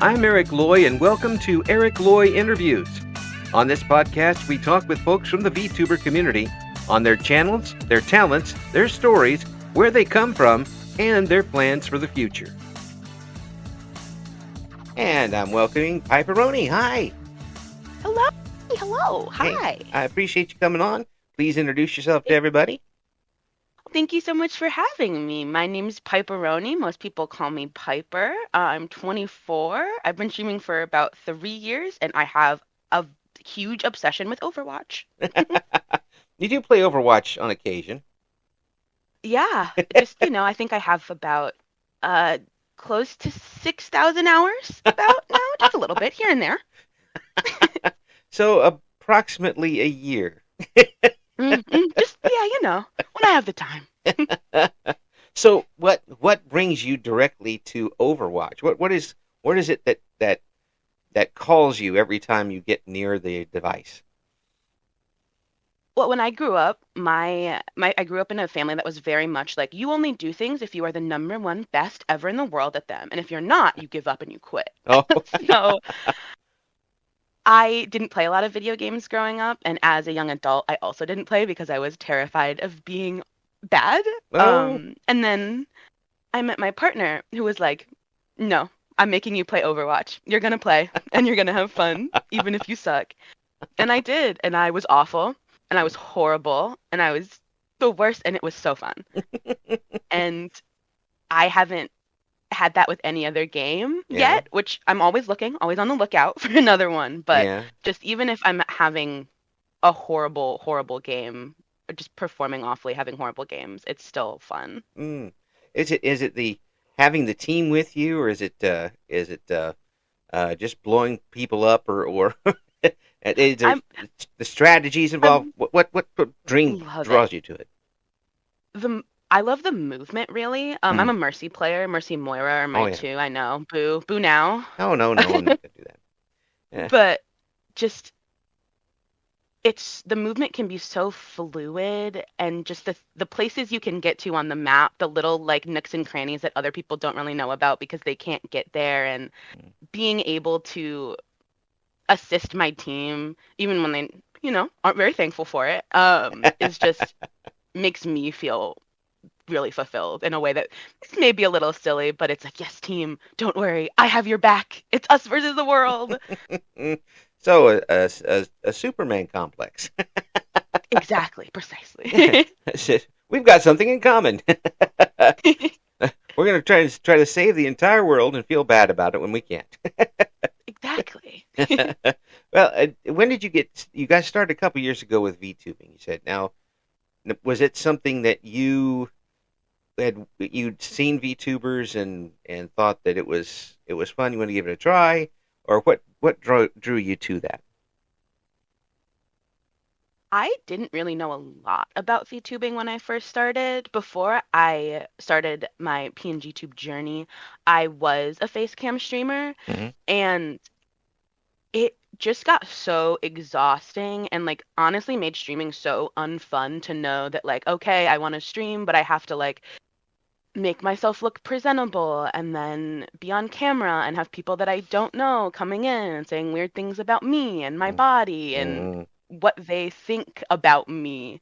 I'm Eric Loy, and welcome to Eric Loy Interviews. On this podcast, we talk with folks from the VTuber community on their channels, their talents, their stories, where they come from, and their plans for the future. And I'm welcoming Piperonie. Hi. Hello. Hello. Hi. Hey, I appreciate you coming on. Please introduce yourself to everybody. Thank you so much for having me. My name's Piperonie. Most people call me Piper. I'm 24. I've been streaming for about 3 years, and I have a huge obsession with Overwatch. You do play Overwatch on occasion. Yeah, I think I have about close to 6,000 hours about now, just a little bit here and there. So approximately a year. When I have the time. So what brings you directly to Overwatch? What is it that calls you every time you get near the device? Well, when I grew up, I grew up in a family that was very much like, you only do things if you are the number one best ever in the world at them. And if you're not, you give up and you quit. Oh, So I didn't play a lot of video games growing up. And as a young adult, I also didn't play because I was terrified of being bad. oh. And then I met my partner who was like, no, I'm making you play Overwatch. You're going to play and you're going to have fun, even if you suck. And I did. And I was awful. And I was horrible, and I was the worst, and it was so fun. And I haven't had that with any other game yet, which I'm always always on the lookout for another one. But just even if I'm having a horrible, horrible game, or just performing awfully, having horrible games, it's still fun. Is it the having the team with you, or is it just blowing people up, or is there the strategies involved? What dream draws you to it? I love the movement, really. I'm a Mercy player. Mercy Moira are my two. I know. Boo now. Oh no, I'm not gonna do that. Yeah. But just the movement can be so fluid, and just the places you can get to on the map, the little like nooks and crannies that other people don't really know about because they can't get there, and being able to assist my team, even when they, aren't very thankful for it, is just makes me feel really fulfilled in a way that may be a little silly, but it's like, yes, team, don't worry, I have your back. It's us versus the world. So a Superman complex. Exactly, precisely. We've got something in common. We're gonna try to save the entire world and feel bad about it when we can't. Exactly. Well, when did you guys started a couple years ago with VTubing, you said. Now, was it something that you'd seen VTubers and thought that it was fun, you want to give it a try, or what drew you to that? I didn't really know a lot about VTubing when I first started. Before I started my PNGTube journey, I was a facecam streamer, and it just got so exhausting and like honestly made streaming so unfun to know that like, okay, I want to stream, but I have to like make myself look presentable and then be on camera and have people that I don't know coming in and saying weird things about me and my body and what they think about me.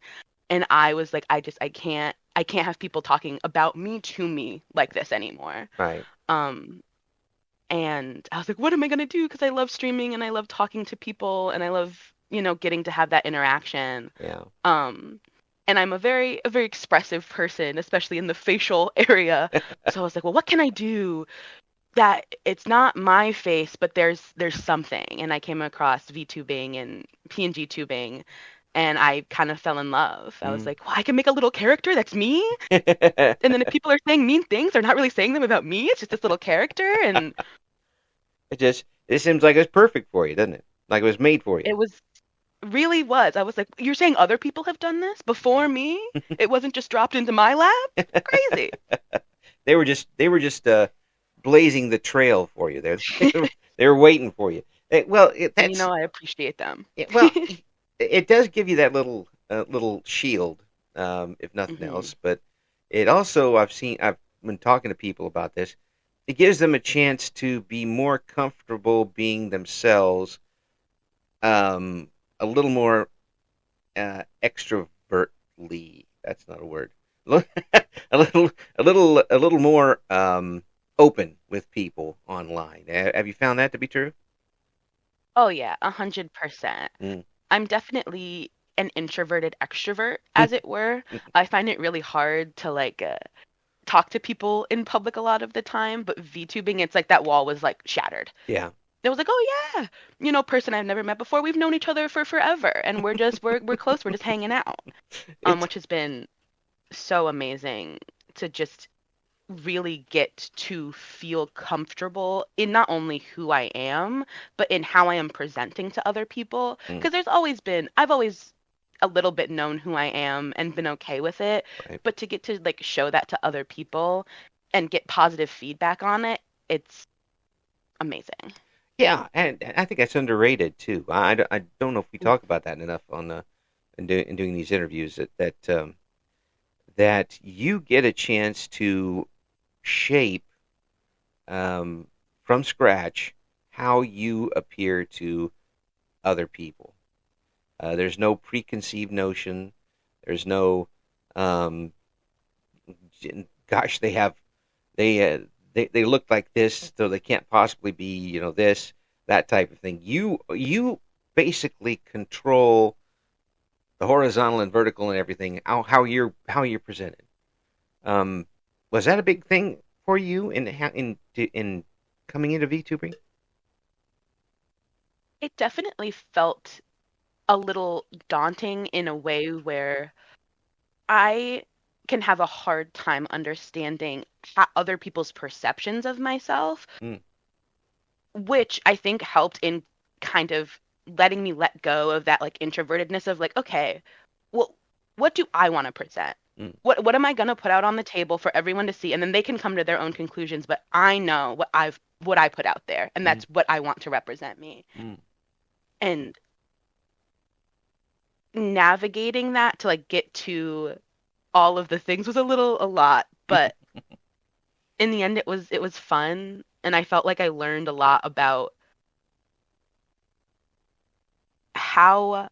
And I was like, I can't have people talking about me to me like this anymore. Right. And I was like, what am I going to do? Because I love streaming and I love talking to people and I love, getting to have that interaction. Yeah. And I'm a very expressive person, especially in the facial area. So I was like, well, what can I do that it's not my face, but there's something. And I came across VTubing and PNG tubing, and I kind of fell in love. I was like, well, I can make a little character that's me. And then if people are saying mean things, they're not really saying them about me. It's just this little character. And it seems like it's perfect for you, doesn't it? Like it was made for you. Really was. I was like, you're saying other people have done this before me? It wasn't just dropped into my lap? Crazy. They were just blazing the trail for you. They were waiting for you. I appreciate them. Well, it does give you that little shield, if nothing else. But it also, I've been talking to people about this. it gives them a chance to be more comfortable being themselves, a little more extrovertly. That's not a word. A little more open with people online. Have you found that to be true? Oh yeah, 100%. Mm. I'm definitely an introverted extrovert, as it were. I find it really hard to like talk to people in public a lot of the time, but VTubing, it's like that wall was like shattered. Yeah. It was like, oh yeah, person I've never met before. We've known each other for forever, and we're close. We're just hanging out, It's which has been so amazing to just really get to feel comfortable in not only who I am, but in how I am presenting to other people. mm, Because I've always a little bit known who I am and been okay with it, right. but to get to like show that to other people and get positive feedback on it, it's amazing. Yeah, and I think that's underrated too. I don't know if we talk about that enough on in doing these interviews that you get a chance to shape um, from scratch how you appear to other people. There's no preconceived notion. There's no, um, gosh, they look like this, so they can't possibly be, this, that type of thing. You basically control the horizontal and vertical and everything. How you're presented. Um, was that a big thing for you in coming into VTubing? It definitely felt a little daunting in a way where I can have a hard time understanding other people's perceptions of myself, Mm, which I think helped in kind of letting me let go of that like introvertedness of like, okay, well, what do I want to present? mm, What am I gonna put out on the table for everyone to see? And then they can come to their own conclusions, but I know what I put out there, and mm, that's what I want to represent me. mm. And navigating that to like get to all of the things was a lot, but in the end it was fun and I felt like I learned a lot about how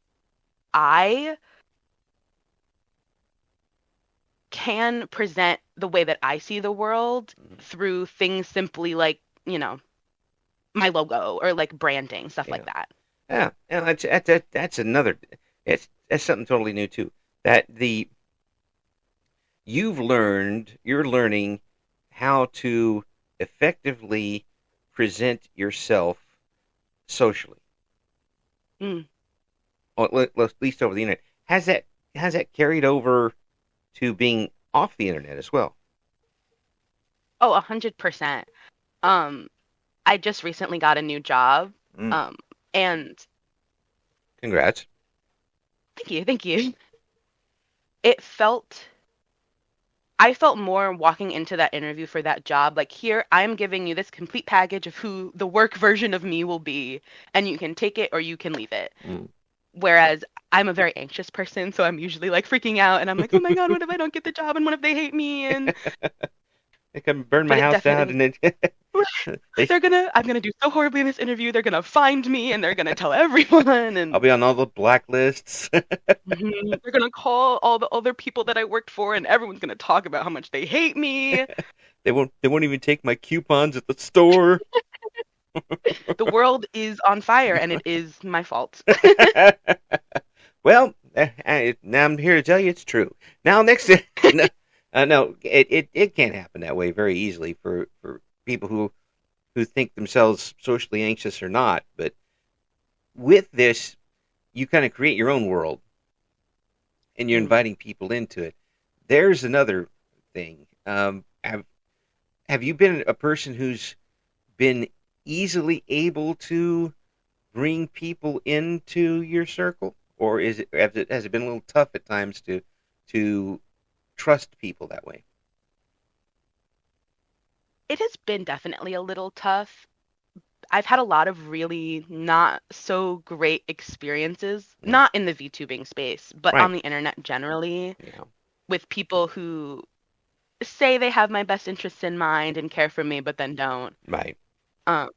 I can present the way that I see the world Mm. through things simply like, my logo or like branding, stuff like Yeah, that. yeah, yeah. That's another. That's something totally new too. That the you're learning how to effectively present yourself socially, Mm. or at least over the internet. Has that carried over to being off the internet as well? Oh, 100%. Um, I just recently got a new job. Mm. Um, and Congrats. thank you. It felt I felt more walking into that interview for that job. Like, here, I'm giving you this complete package of who the work version of me will be, and you can take it or you can leave it. Mm. Whereas I'm a very anxious person, so I'm usually like freaking out and I'm like, oh my God, what if I don't get the job and what if they hate me? And They come burn my but it house definitely down, was and then they I'm gonna do so horribly in this interview, they're gonna find me and they're gonna tell everyone I'll and be on all the blacklists. they're gonna call all the other people that I worked for and everyone's gonna talk about how much they hate me. They won't even take my coupons at the store. The world is on fire and it is my fault. Well, now I'm here to tell you it's true. Now, next, no, no, it can't happen that way very easily for people who think themselves socially anxious or not. But with this, you kind of create your own world, and you're Mm. inviting people into it. There's another thing. Have you been a person who's been easily able to bring people into your circle, or has it been a little tough at times to trust people that way? It has been definitely a little tough. I've had a lot of really not so great experiences, Mm. not in the VTubing space, but Right. on the internet generally, Yeah. with people who say they have my best interests in mind and care for me, but then don't. Right. Um,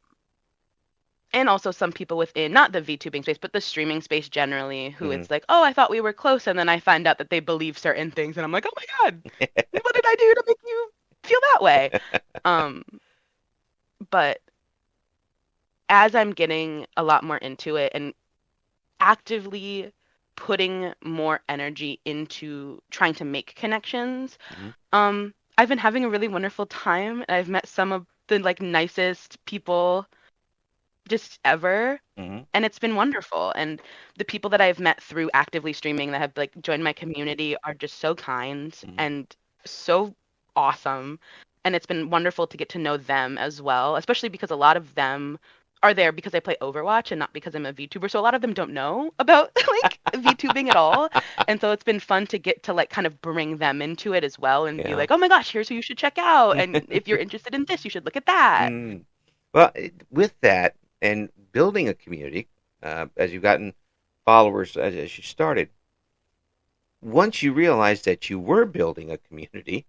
and also some people within not the VTubing space, but the streaming space generally, who Hmm. it's like, oh, I thought we were close, and then I find out that they believe certain things, and I'm like, oh my God, what did I do to make you feel that way? Um, but as I'm getting a lot more into it and actively putting more energy into trying to make connections, Hmm. I've been having a really wonderful time. I've met some of the like nicest people just ever. Hmm. And it's been wonderful. And the people that I've met through actively streaming that have like joined my community are just so kind Hmm. and so awesome. And it's been wonderful to get to know them as well, especially because a lot of them are there because I play Overwatch and not because I'm a VTuber. So a lot of them don't know about like VTubing at all. And so it's been fun to get to like kind of bring them into it as well and be Yeah. like, oh my gosh, here's who you should check out. And if you're interested in this, you should look at that. Mm. Well, with that and building a community, as you've gotten followers as you started, once you realized that you were building a community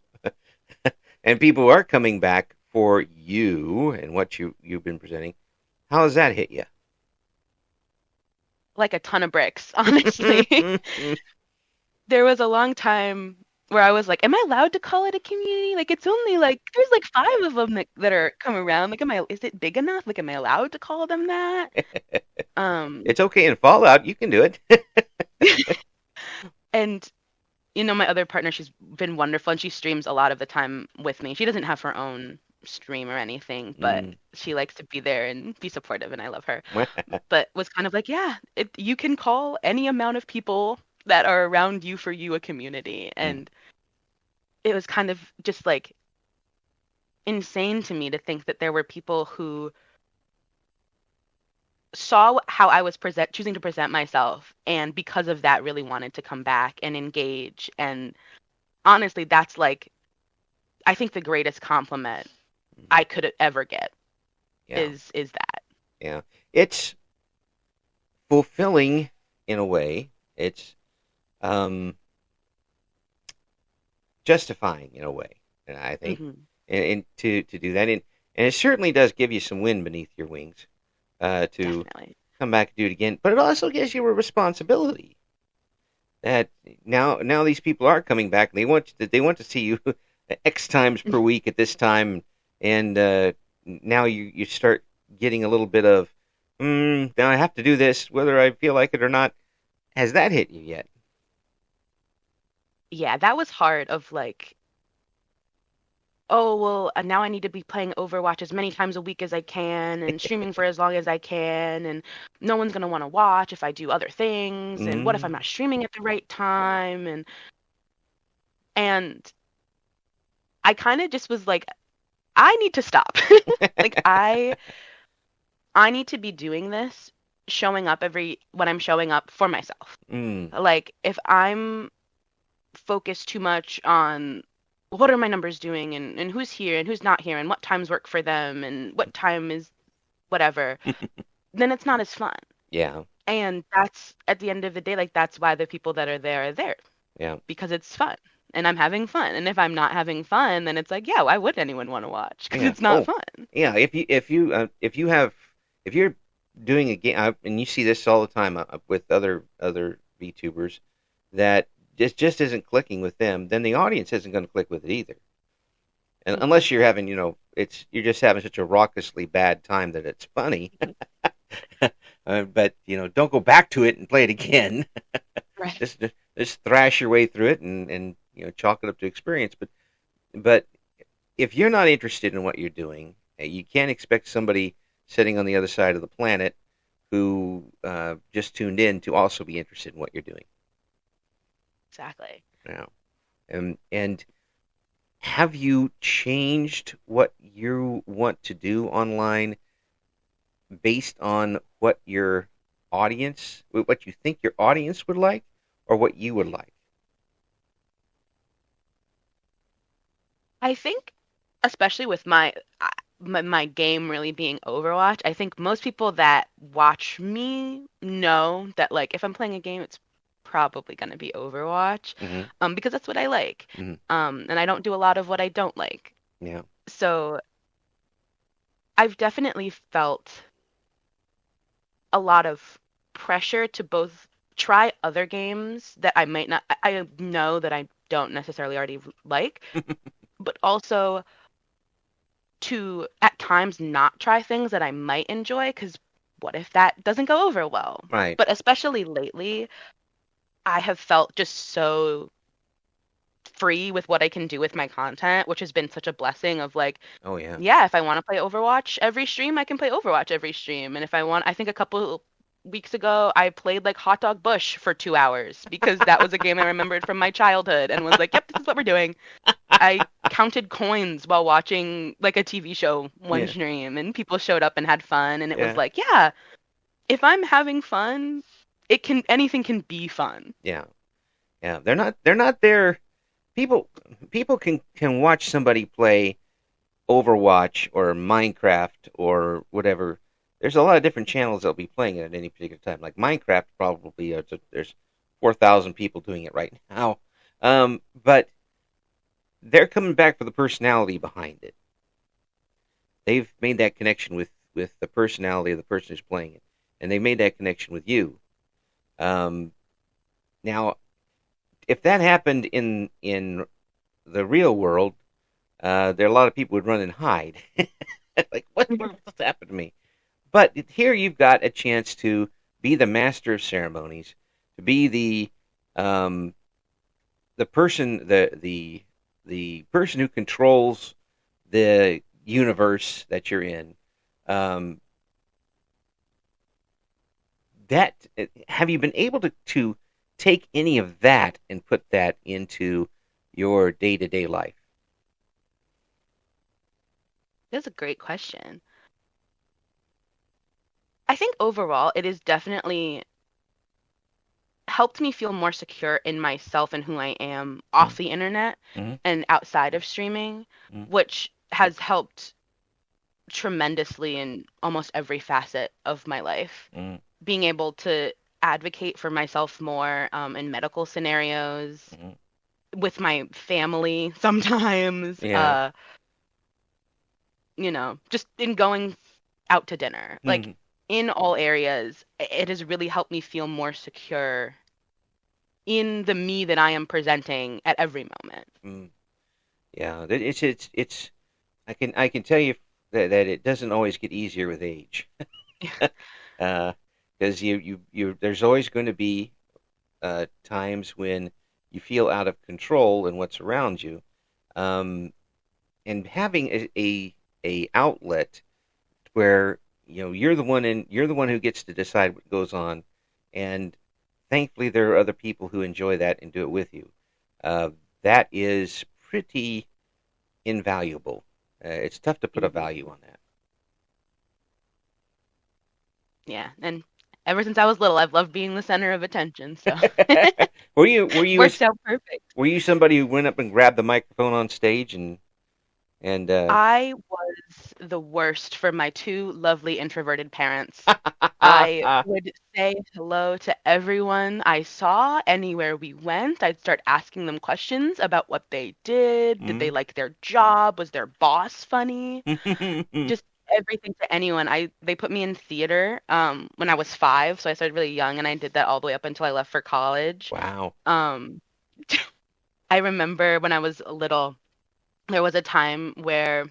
and people are coming back for you and what you've been presenting, how does that hit you? Like a ton of bricks, honestly. There was a long time where I was like, am I allowed to call it a community? Like it's only like there's like five of them that are come around. Like is it big enough? Like am I allowed to call them that? Um It's okay in Fallout. You can do it. and my other partner, she's been wonderful and she streams a lot of the time with me. She doesn't have her own stream or anything, but Mm. she likes to be there and be supportive and I love her. But was kind of like, yeah, you can call any amount of people that are around you for you a community. Mm. And it was kind of just like insane to me to think that there were people who saw how I was choosing to present myself and because of that really wanted to come back and engage. And honestly, that's like I think the greatest compliment I could ever get Yeah, is that. yeah. It's fulfilling in a way. It's um, justifying in a way, and I think, Hmm. and to do that, and it certainly does give you some wind beneath your wings, to Definitely. come back and do it again. But it also gives you a responsibility that now these people are coming back and they want to see you X times per week at this time, and now you start getting a little bit of now I have to do this whether I feel like it or not. Has that hit you yet? Yeah, that was hard of like, oh, well, now I need to be playing Overwatch as many times a week as I can and streaming for as long as I can. And no one's going to want to watch if I do other things. And what if I'm Mm. not streaming at the right time? And I kind of just was like, I need to stop. Like I need to be doing this, showing up when I'm showing up for myself. Mm. Like if I'm focused too much on what are my numbers doing and who's here and who's not here and what times work for them and what time is whatever, then it's not as fun. Yeah, And that's at the end of the day, like that's why the people that are there yeah, because it's fun and I'm having fun. And if I'm not having fun, then it's like, yeah, why would anyone want to watch? Because yeah. it's not Oh, fun. yeah. If you're doing a game, and you see this all the time with other VTubers, that just isn't clicking with them, then the audience isn't going to click with it either. And Hmm. unless you're having, you're just having such a raucously bad time that it's funny. But don't go back to it and play it again. Right. just thrash your way through it and chalk it up to experience. But if you're not interested in what you're doing, you can't expect somebody sitting on the other side of the planet who just tuned in to also be interested in what you're doing. Exactly. Now, and have you changed what you want to do online based on what you think your audience would like, or what you would like? I think, especially with my game really being Overwatch, I think most people that watch me know that like if I'm playing a game, it's probably going to be Overwatch, Mm-hmm. because that's what I like. Mm-hmm. And I don't do a lot of what I don't like. Yeah. So I've definitely felt a lot of pressure to both try other games that I might not, I know that I don't necessarily already like, but also to at times not try things that I might enjoy because what if that doesn't go over well? Right. But especially lately, I have felt just so free with what I can do with my content, which has been such a blessing of like, Oh yeah. yeah, if I want to play Overwatch every stream, I can play Overwatch every stream. And if I want, I think a couple weeks ago, I played like Hot Dog Bush for 2 hours because that was a game I remembered from my childhood and was like, yep, this is what we're doing. I counted coins while watching like a TV show one Yeah. stream and people showed up and had fun and it was Yeah. like, yeah, if I'm having fun, anything can be fun. Yeah. Yeah. They're not there. People can watch somebody play Overwatch or Minecraft or whatever. There's a lot of different channels that'll be playing it at any particular time. Like Minecraft, probably there's 4,000 people doing it right now. But they're coming back for the personality behind it. They've made that connection with the personality of the person who's playing it, and they made that connection with you. Um, Now, if that happened in the real world, there are a lot of people who would run and hide. Like, what happened to me? But here you've got a chance to be the master of ceremonies, to be um, the person the person who controls the universe that you're in. Um, that have you been able to take any of that and put that into your day-to-day life? That's a great question. I think overall, it has definitely helped me feel more secure in myself and who I am off the internet Mm-hmm. and outside of streaming, Mm-hmm. which has helped tremendously in almost every facet of my life. Mm-hmm. Being able to advocate for myself more in medical scenarios, with my family sometimes, Yeah. just in going out to dinner. Like, Mm-hmm. in all areas, it has really helped me feel more secure in the me that I am presenting at every moment. Mm. Yeah, it's I can tell you that it doesn't always get easier with age. Because you there's always going to be times when you feel out of control in what's around you, um, and having a outlet where you're the one who gets to decide what goes on, and thankfully there are other people who enjoy that and do it with you. That is pretty invaluable. It's tough to put a value on that. Yeah, and ever since I was little, I've loved being the center of attention, so Were you works out perfect. were you somebody who went up and grabbed the microphone on stage and I was the worst for my two lovely introverted parents. I would say hello to everyone I saw anywhere we went. I'd start asking them questions about what they did. Did they like their job? Was their boss funny? Just everything to anyone. They put me in theater when I was 5, so I started really young, and I did that all the way up until I left for college. Wow. I remember when I was little, there was a time where,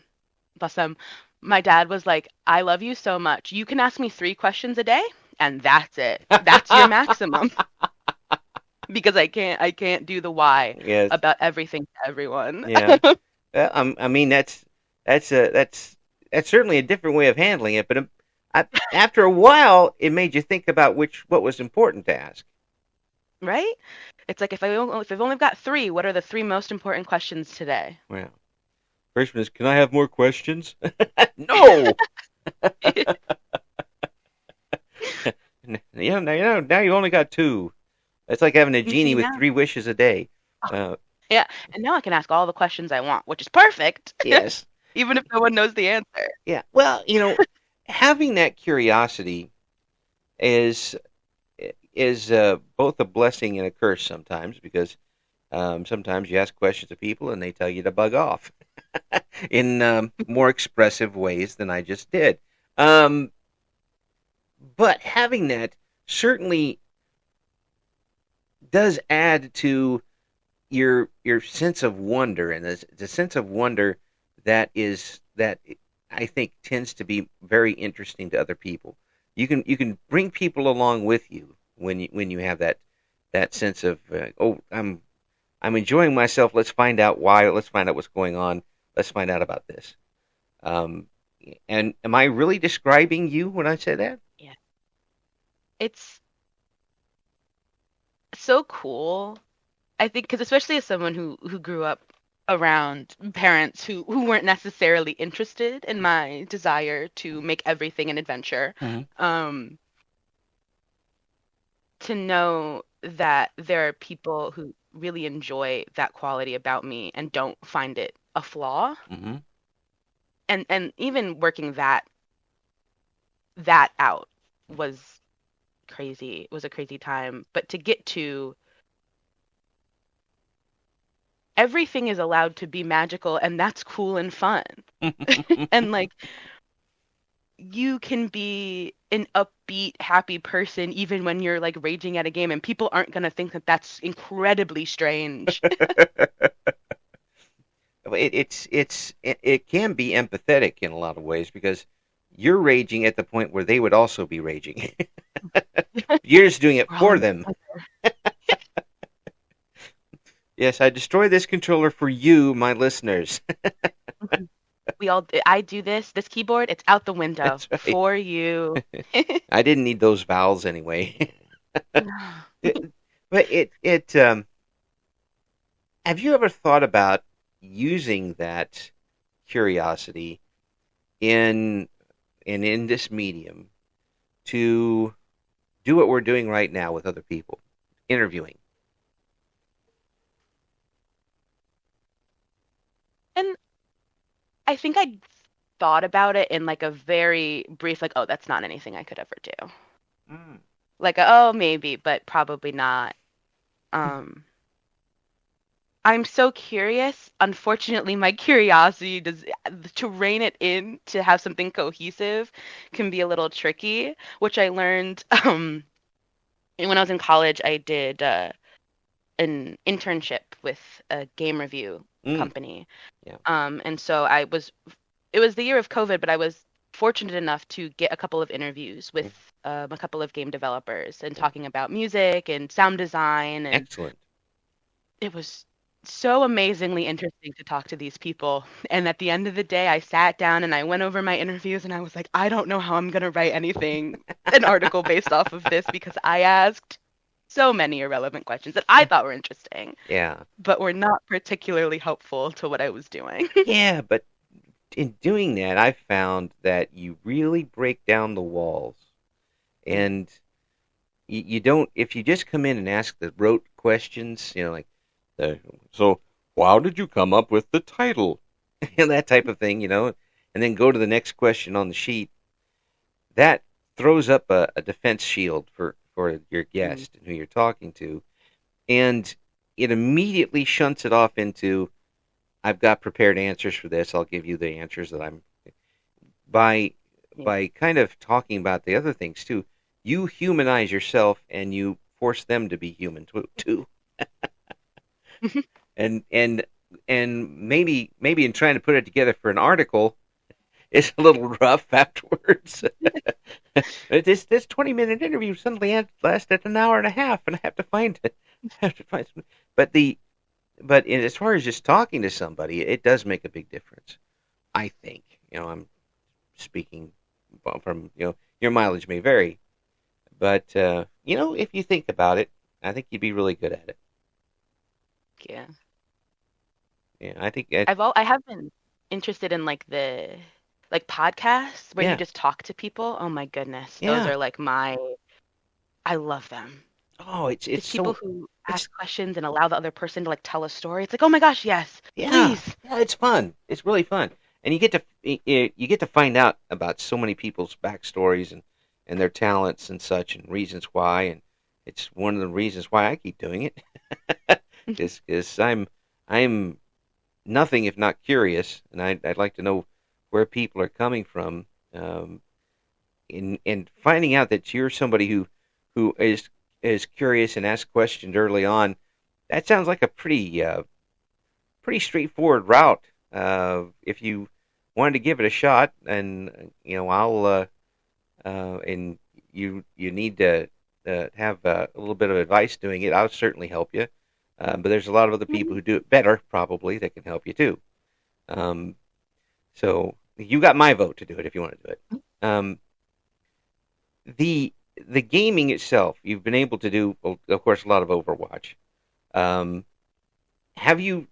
bless him, my dad was like, "I love you so much. You can ask me 3 questions a day, and that's it. That's your maximum." Because I can't do the why Yes. about everything to everyone. Yeah. I mean that's certainly a different way of handling it, but after a while, it made you think about what was important to ask. Right? It's like if I've only got 3, what are the 3 most important questions today? Well, first one is, can I have more questions? No. Now you only got 2. It's like having a You genie see with now? 3 wishes a day. Yeah, and now I can ask all the questions I want, which is perfect. Yes. Even if no one knows the answer. Yeah. Well, having that curiosity is is both a blessing and a curse sometimes, because sometimes you ask questions of people and they tell you to bug off in more expressive ways than I just did. Um, but having that certainly does add to your sense of wonder, and the sense of wonder that I think tends to be very interesting to other people. You can bring people along with you when you have that sense of I'm enjoying myself. Let's find out why. Let's find out what's going on. Let's find out about this. Um, and am I really describing you when I say that? Yeah. It's so cool. I think because especially as someone who grew up around parents who weren't necessarily interested in my desire to make everything an adventure, um, to know that there are people who really enjoy that quality about me and don't find it a flaw, Mm-hmm. and even working that out was crazy. It was a crazy time, but to get to everything is allowed to be magical, and that's cool and fun. And like you can be an upbeat, happy person even when you're like raging at a game, and people aren't going to think that that's incredibly strange. It can be empathetic in a lot of ways, because you're raging at the point where they would also be raging. You're just doing it for them. Yes, I destroy this controller for you, my listeners. I do this keyboard, it's out the window. That's right. For you. I didn't need those vowels anyway. But have you ever thought about using that curiosity in this medium to do what we're doing right now with other people, interviewing? And I think I thought about it in like a very brief, like, oh, that's not anything I could ever do. Like, oh, maybe, but probably not. I'm so curious. Unfortunately, my curiosity to rein it in to have something cohesive can be a little tricky, which I learned when I was in college. I did an internship with a game review company. Yeah. And so it was the year of COVID, but I was fortunate enough to get a couple of interviews with a couple of game developers and talking about music and sound design. And excellent. It was so amazingly interesting to talk to these people. And at the end of the day, I sat down and I went over my interviews and I was like, I don't know how I'm going to write an article based off of this, because I asked so many irrelevant questions that I thought were interesting. Yeah. But were not particularly helpful to what I was doing. Yeah, but in doing that, I found that you really break down the walls. And you don't, if you just come in and ask the rote questions, like, so how did you come up with the title? And that type of thing, and then go to the next question on the sheet. That throws up a defense shield for your guest and who you're talking to. And it immediately shunts it off into, I've got prepared answers for this. I'll give you the answers that I'm... By kind of talking about the other things, too, you humanize yourself and you force them to be human, too. and maybe in trying to put it together for an article, it's a little rough afterwards. This 20-minute interview suddenly lasted an hour and a half, and I have to find it. But as far as just talking to somebody, it does make a big difference. I think. I'm speaking from your mileage may vary, but if you think about it, I think you'd be really good at it. Yeah. Yeah, I think I have been interested in like the podcasts where you just talk to people. Oh my goodness, those are like I love them. Oh, it's people who ask questions and allow the other person to like tell a story. It's like, oh my gosh, yes, please. Yeah, it's fun. It's really fun, and you get to find out about so many people's backstories and their talents and such and reasons why, It's one of the reasons why I keep doing it, is because I'm nothing if not curious, and I'd like to know where people are coming from. In finding out that you're somebody who is curious and asks questions early on, that sounds like a pretty straightforward route. If you wanted to give it a shot, and I'll and you need to have a little bit of advice doing it, I'll certainly help you. But there's a lot of other people who do it better, probably, that can help you too. Um, so you got my vote to do it if you want to do it. The the gaming itself, you've been able to do, well, of course, a lot of Overwatch. Um, have you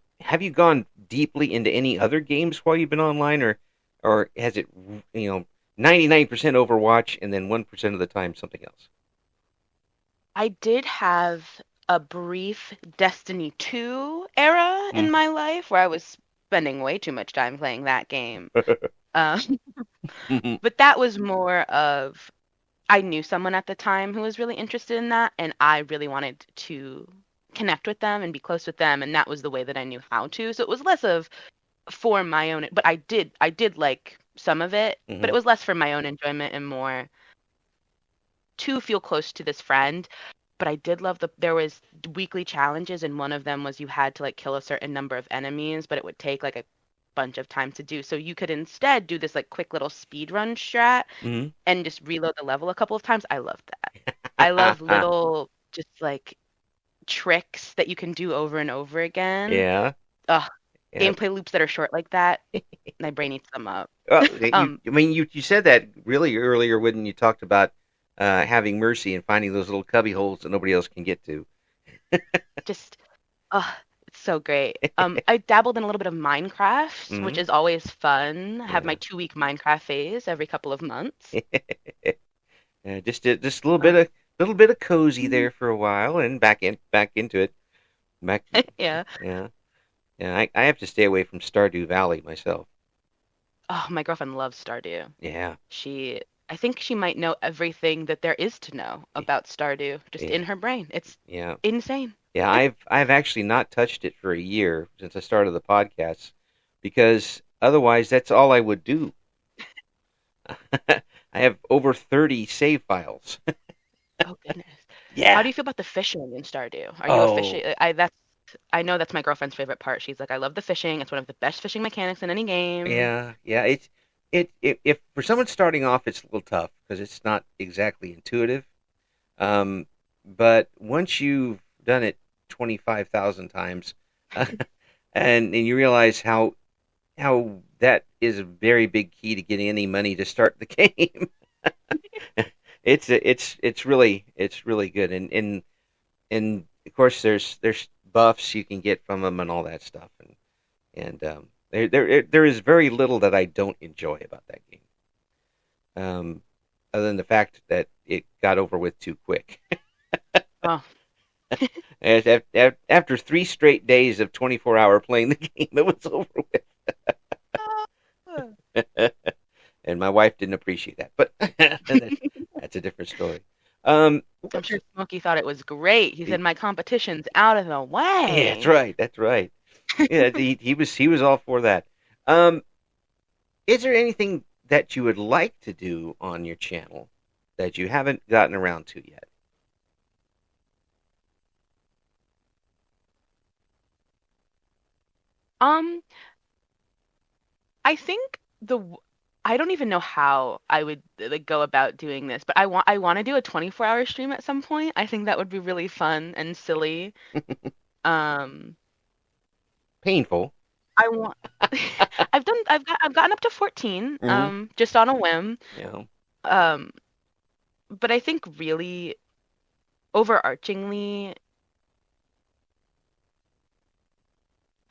gone deeply into any other games while you've been online, or has it 99% Overwatch and then 1% of the time something else? I did have a brief Destiny 2 era in my life where I was spending way too much time playing that game. Um, but that was more of I knew someone at the time who was really interested in that, and I really wanted to connect with them and be close with them, and that was the way that I knew how to. So it was less of for my own, but I did like some of it, but it was less for my own enjoyment and more to feel close to this friend. But I did love there was weekly challenges, and one of them was you had to like kill a certain number of enemies, but it would take like a bunch of time to do. So you could instead do this like quick little speed run strat Hmm. and just reload the level a couple of times. I love that. I love little just like tricks that you can do over and over again. Yeah, Ugh, yeah. gameplay loops that are short like that. My brain eats them up. Well, Um, I mean, you said that really earlier when you talked about having mercy and finding those little cubby holes that nobody else can get to. just it's so great. I dabbled in a little bit of Minecraft, which Hmm. is always fun. I have my Yeah. 2-week Minecraft phase every couple of months. Just a Uh, little bit of cozy there for a while, and back into it. Back, yeah. yeah, yeah. I have to stay away from Stardew Valley myself. Oh, my girlfriend loves Stardew. Yeah, I think she might know everything that there is to know about Stardew just yeah, in her brain. It's yeah, insane. yeah. I've actually not touched it for a year since I started the podcast, because otherwise that's all I would do. I have over 30 save files. Oh goodness. How Yeah. do you feel about the fishing in Stardew? Are you a fishing? Oh, I know that's my girlfriend's favorite part. She's like, I love the fishing. It's one of the best fishing mechanics in any game. yeah, yeah. It if for someone starting off, it's a little tough because it's not exactly intuitive. Um, but once you've done it 25,000 times, and you realize how that is a very big key to getting any money to start the game. It's really good, and of course there's buffs you can get from them and all that stuff, and there is very little that I don't enjoy about that game, other than the fact that it got over with too quick. Oh, After 3 straight days of 24-hour playing the game, it was over with. And my wife didn't appreciate that, but that's a different story. Um, I'm what's sure Smokey thought it was great. He said, the, my competition's out of the yeah, that's way. right, that's right. Yeah, he was all for that. Um, is there anything that you would like to do on your channel that you haven't gotten around to yet? Um, I think I don't even know how I would like go about doing this, but I want to do a 24-hour stream at some point. I think that would be really fun and silly. Um, Painful. I want I've gotten up to 14 Hmm. just on a whim. Yeah. Um, but I think really overarchingly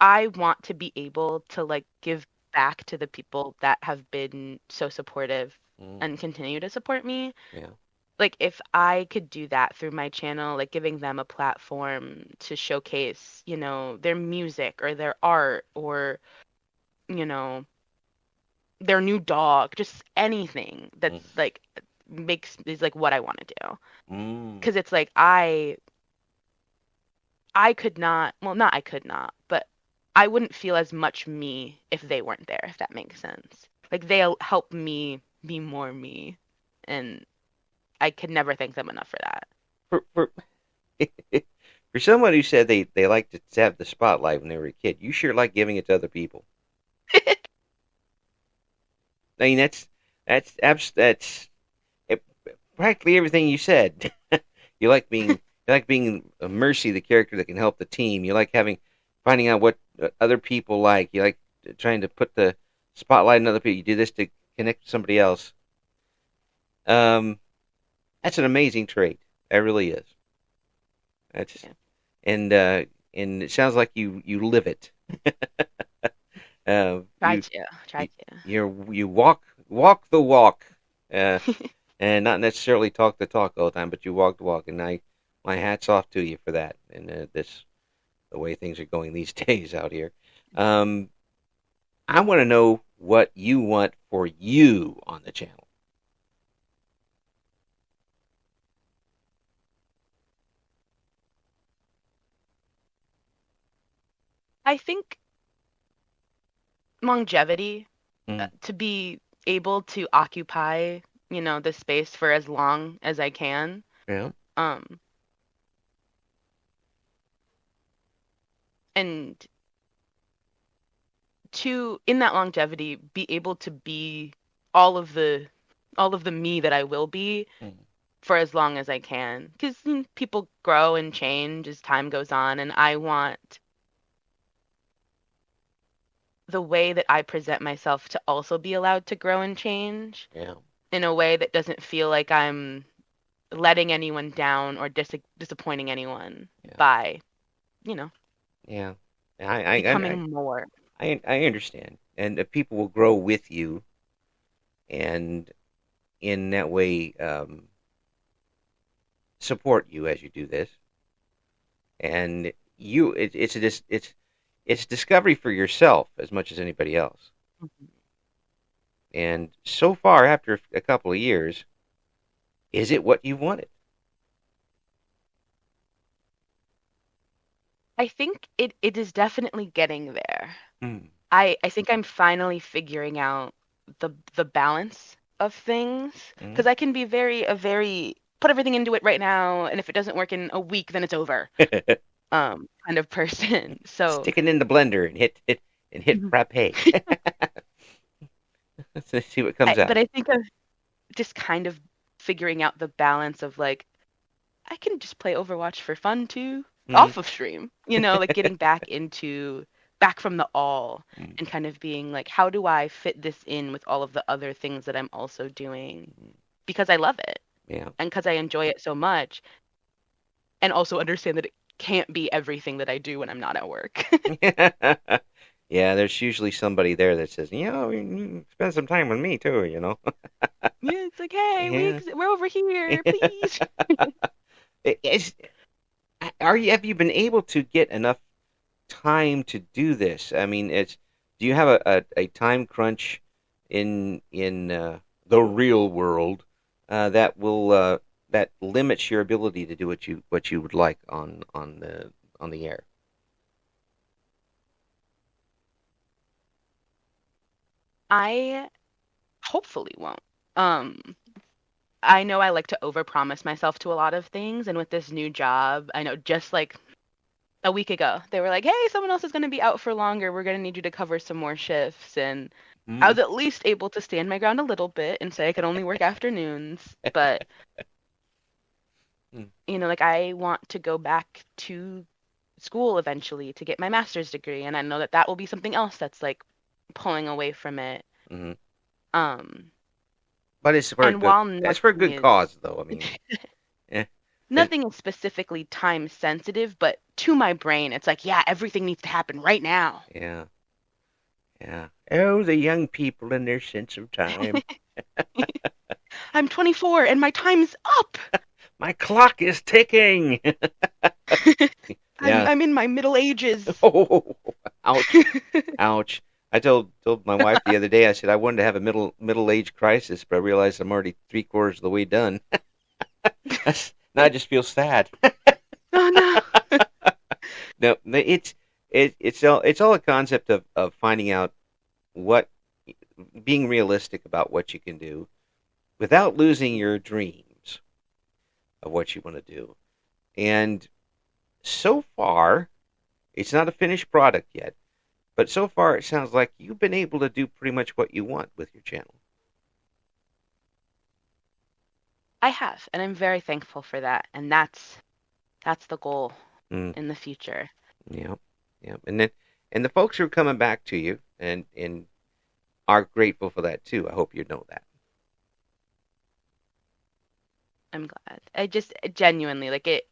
I want to be able to like give back to the people that have been so supportive Mm, and continue to support me. yeah. Like if I could do that through my channel, like giving them a platform to showcase, their music or their art or, you know, their new dog, just anything Mm, that's like is like what I want to do. Mm. Because it's like I could not, well, not I could not, but I wouldn't feel as much me if they weren't there, if that makes sense. Like they'll help me be more me, and I could never thank them enough for that. For for someone who said they like to have the spotlight when they were a kid, you sure like giving it to other people. I mean, that's it, practically everything you said. You like being Mercy, the character that can help the team. You like finding out what other people like. You like trying to put the spotlight on other people. You do this to connect with somebody else. Um, that's an amazing trait. That really is. That's Yeah. and it sounds like you live it. uh, Try you to, you try to. you walk the walk, uh, and not necessarily talk the talk all the time, but you walk the walk. And my hat's off to you for that. And the way things are going these days out here. Um, I want to know what you want for you on the channel. I think longevity, Mm. to be able to occupy, the space for as long as I can. Yeah. Um, and to in that longevity be able to be all of the all of the me that I will be Mm. for as long as I can, because people grow and change as time goes on, and I want the way that I present myself to also be allowed to grow and change Yeah. in a way that doesn't feel like I'm letting anyone down or disappointing anyone Yeah. by, you know, Yeah. I becoming more. I understand, and people will grow with you, and in that way support you as you do this. And it's discovery for yourself as much as anybody else. Mhm. And so far, after a couple of years, is it what you wanted? I think it is definitely getting there. Hmm. I think I'm finally figuring out the balance of things, Hmm. because I can be very put everything into it right now, and if it doesn't work in a week, then it's over. Kind of person. So, Stick it in the blender and hit Mhm. frappe. Let's see what comes But out. I think of just kind of figuring out the balance of like I can just play Overwatch for fun too, Hmm. off of stream. Like getting back from the all, Hmm. and kind of being like, how do I fit this in with all of the other things that I'm also doing, because I love it Yeah. and because I enjoy it so much, and also understand that it can't be everything that I do when I'm not at work. Yeah, there's usually somebody there that says, you spend some time with me too. Yeah, it's like, hey, Yeah. we're over here, please. Is, have you been able to get enough time to do this? I mean, do you have a time crunch in the real world that limits your ability to do what you would like on the air? I hopefully won't. Um, I know I like to overpromise myself to a lot of things, and with this new job, I know just like a week ago, they were like, "Hey, someone else is going to be out for longer. We're going to need you to cover some more shifts." And I Mm. was at least able to stand my ground a little bit and say I could only work afternoons. But, Mm. like I want to go back to school eventually to get my master's degree, and I know that that will be something else that's like pulling away from it. Hmm. Um, But it's for a and good. while It's for a nothing good is cause, though. I mean, eh, it, nothing is specifically time sensitive, but to my brain, it's like, yeah, everything needs to happen right now. yeah, yeah. Oh, the young people and their sense of time. I'm 24 and my time's up. My clock is ticking. I'm Yeah. I'm in my middle ages. Oh, ouch, ouch. I told my wife the other day. I said I wanted to have a middle age crisis, but I realized I'm already three-quarters of the way done. Now I just feel sad. Oh no. No, it's all a concept of finding out what being realistic about what you can do without losing your dreams of what you want to do. And so far, it's not a finished product yet, but so far it sounds like you've been able to do pretty much what you want with your channel. I have, and I'm very thankful for that. And that's the goal Mm, in the future. yeah, yeah, and the folks who are coming back to you and are grateful for that too. I hope you know I'm glad. I just genuinely like it.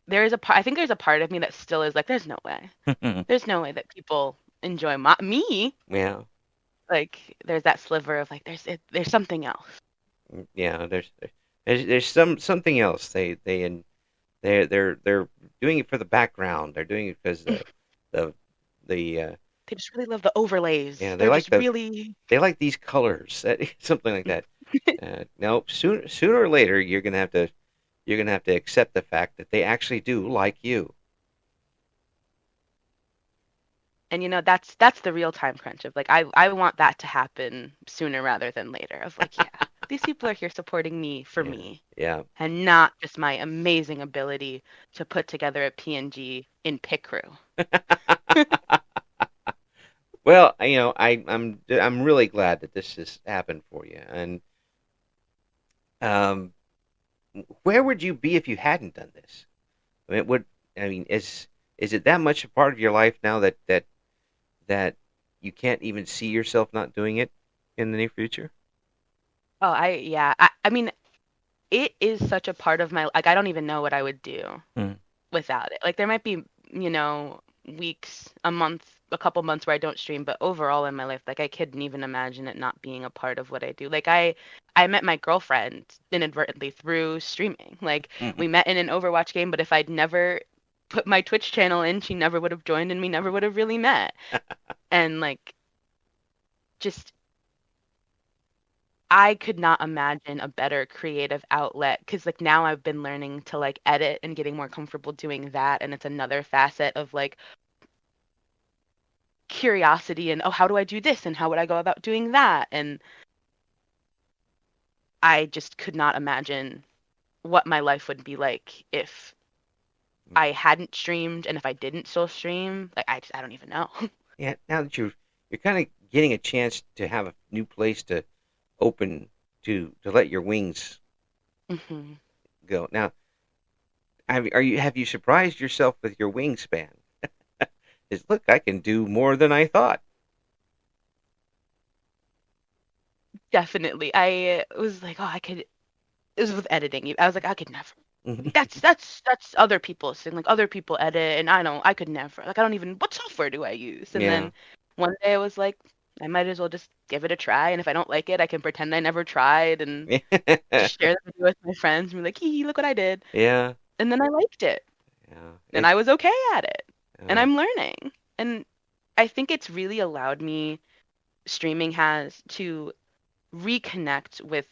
There is a part. I think there's a part of me that still is like, there's no way. that. There's no way that people enjoy me. Yeah, Like, there's that sliver of like, there's something else. yeah. There's something else. They're doing it for the background. They're doing it because the the They just really love the overlays. yeah They're just really. they like these colors, something like that. No, sooner or later you're gonna have to accept the fact that they actually do like you. And that's the real time crunch of like I want that to happen sooner rather than later. Of like, yeah, these people are here supporting me for Yeah, me yeah. and not just my amazing ability to put together a PNG in Picrew. Well, I'm really glad that this has happened for you. And um, where would you be if you hadn't done this? I mean, is it that much a part of your life now that you can't even see yourself not doing it in the near future? Oh, yeah. I mean, it is such a part of my like I don't even know what I would do Hmm. without it. Like there might be, weeks, a month, a couple months where I don't stream, but overall in my life, like I couldn't even imagine it not being a part of what I do. Like I met my girlfriend inadvertently through streaming. Like Hmm. we met in an Overwatch game, but if I'd never put my Twitch channel in, she never would have joined and we never would have really met. And like just I could not imagine a better creative outlet because like now I've been learning to like edit and getting more comfortable doing that, and it's another facet of like curiosity and, oh, how do I do this and how would I go about doing that? And I just could not imagine what my life would be like if I hadn't streamed and if I didn't still stream. Like I don't even know. Yeah. Now that you're kind of getting a chance to have a new place to open to let your wings Hmm. go. Now, have you surprised yourself with your wingspan? Is look, I can do more than I thought. Definitely. I was like, oh, I could. It was with editing. I was like, I could never. That's other people's thing. Like other people edit, and I could never. Like I don't even. What software do I use? And Yeah. then one day I was like, I might as well just give it a try. And if I don't like it, I can pretend I never tried and just share the video with my friends and be like, hee, look what I did. Yeah. And then I liked it, Yeah. and I was okay at it, and Uh, I'm learning. And I think it's really allowed me. Streaming has to reconnect with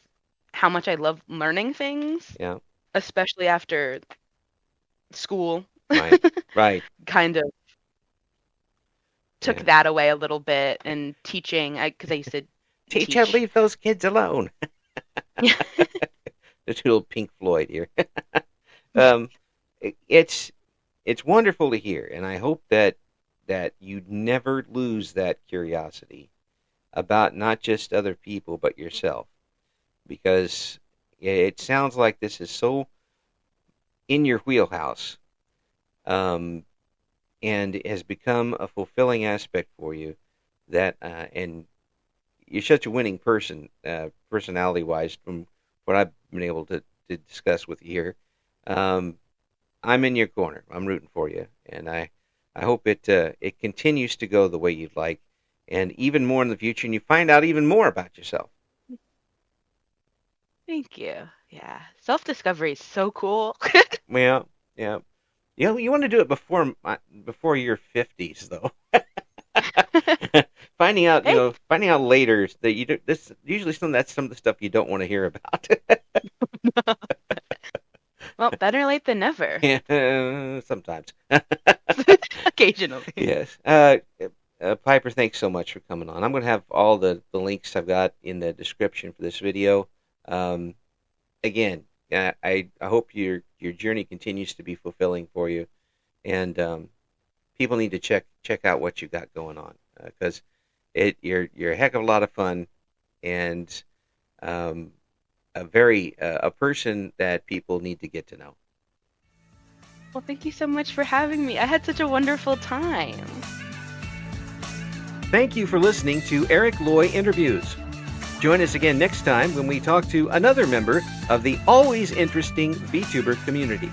how much I love learning things, yeah. especially after school. Right. Right. Kind of took Yeah. that away a little bit, and teaching, because I used to Teach how to teach. leave those kids alone. There's a little Pink Floyd here. um, it's wonderful to hear, and I hope that you never lose that curiosity about not just other people but yourself, because it sounds like this is so in your wheelhouse, um, and has become a fulfilling aspect for you. And you're such a winning person, personality wise, from what I've been able to discuss with you here. Um, I'm in your corner. I'm rooting for you, and I hope it continues to go the way you'd like, and even more in the future, and you find out even more about yourself. Thank you. Yeah. Self-discovery is so cool. Yeah, yeah. You want to do it before your 50s, though. Finding out, Hey. finding out later that you do this. Usually, that's some of the stuff you don't want to hear about. Well, better late than never. Yeah, sometimes. Occasionally. Yes. Piper, thanks so much for coming on. I'm going to have all the links I've got in the description for this video. Again, I hope your journey continues to be fulfilling for you, and people need to check out what you got going on, because you're a heck of a lot of fun, and a person that people need to get to know. Well, thank you so much for having me. I had such a wonderful time. Thank you for listening to Eric Loy Interviews. Join us again next time when we talk to another member of the always interesting VTuber community.